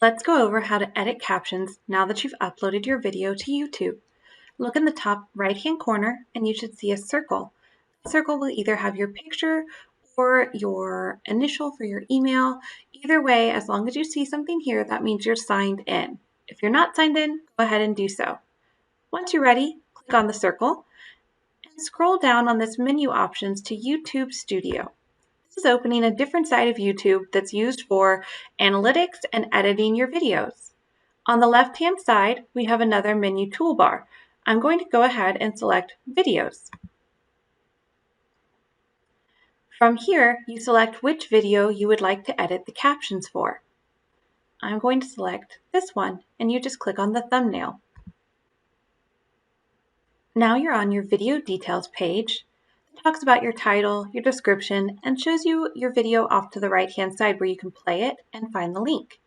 Let's go over how to edit captions now that you've uploaded your video to YouTube. Look in the top right-hand corner and you should see a circle. The circle will either have your picture or your initial for your email. Either way, as long as you see something here, that means you're signed in. If you're not signed in, go ahead and do so. Once you're ready, click on the circle and scroll down on this menu options to YouTube Studio. This is opening a different side of YouTube that's used for analytics and editing your videos. On the left-hand side, we have another menu toolbar. I'm going to go ahead and select Videos. From here, you select which video you would like to edit the captions for. I'm going to select this one, and you just click on the thumbnail. Now you're on your video details page. It talks about your title, your description, and shows you your video off to the right-hand side where you can play it and find the link.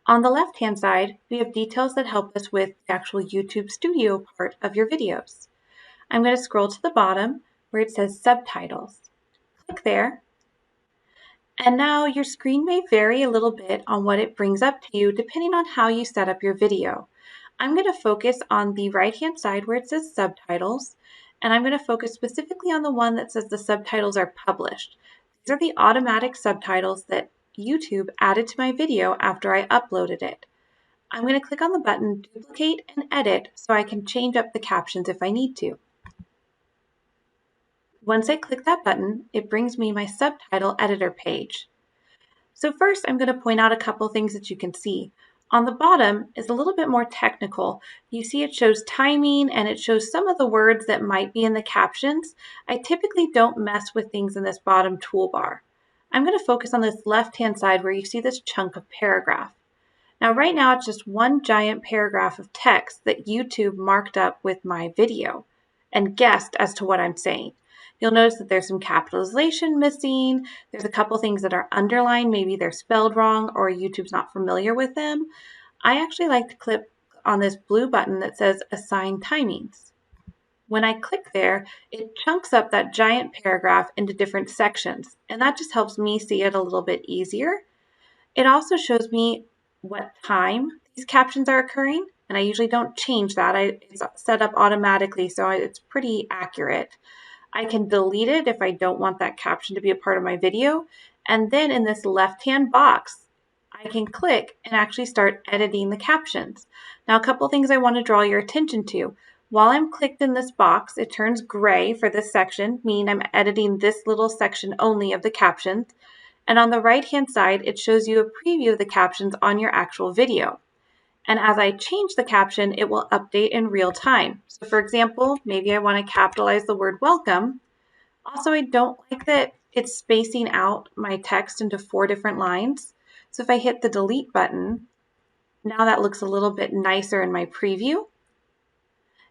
On the left-hand side, we have details that help us with the actual YouTube Studio part of your videos. I'm going to scroll to the bottom where it says Subtitles. Click there. And now your screen may vary a little bit on what it brings up to you depending on how you set up your video. I'm going to focus on the right-hand side where it says Subtitles, and I'm going to focus specifically on the one that says the subtitles are published. These are the automatic subtitles that YouTube added to my video after I uploaded it. I'm going to click on the button Duplicate and Edit so I can change up the captions if I need to. Once I click that button, it brings me my subtitle editor page. So first, I'm going to point out a couple things that you can see. On the bottom is a little bit more technical. You see it shows timing and it shows some of the words that might be in the captions. I typically don't mess with things in this bottom toolbar. I'm going to focus on this left-hand side where you see this chunk of paragraph. Now right now it's just one giant paragraph of text that YouTube marked up with my video and guessed as to what I'm saying. You'll notice that there's some capitalization missing. There's a couple things that are underlined. Maybe they're spelled wrong or YouTube's not familiar with them. I actually like to click on this blue button that says Assign Timings. When I click there, it chunks up that giant paragraph into different sections, and that just helps me see it a little bit easier. It also shows me what time these captions are occurring, and I usually don't change that. It's set up automatically, so it's pretty accurate. I can delete it if I don't want that caption to be a part of my video. And then in this left-hand box, I can click and actually start editing the captions. Now, a couple things I want to draw your attention to. While I'm clicked in this box, it turns gray for this section, meaning I'm editing this little section only of the captions. And on the right-hand side, it shows you a preview of the captions on your actual video. And as I change the caption, it will update in real time. So for example, maybe I want to capitalize the word welcome. Also, I don't like that it's spacing out my text into 4 different lines. So if I hit the delete button, now that looks a little bit nicer in my preview.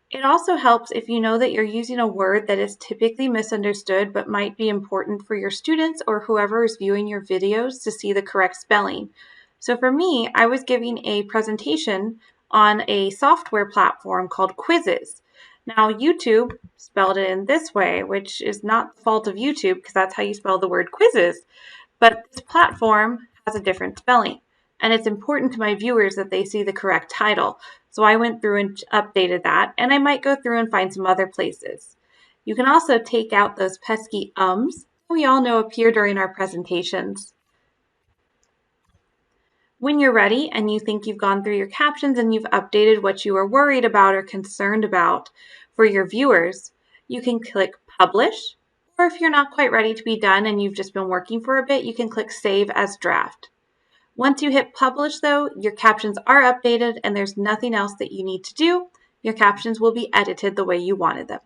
It also helps if you know that you're using a word that is typically misunderstood but might be important for your students or whoever is viewing your videos to see the correct spelling. So for me, I was giving a presentation on a software platform called Quizzes. Now, YouTube spelled it in this way, which is not the fault of YouTube because that's how you spell the word quizzes. But this platform has a different spelling. And it's important to my viewers that they see the correct title. So I went through and updated that, and I might go through and find some other places. You can also take out those pesky ums we all know appear during our presentations. When you're ready and you think you've gone through your captions and you've updated what you were worried about or concerned about for your viewers, you can click Publish, or if you're not quite ready to be done and you've just been working for a bit, you can click Save as Draft. Once you hit Publish, though, your captions are updated and there's nothing else that you need to do. Your captions will be edited the way you wanted them.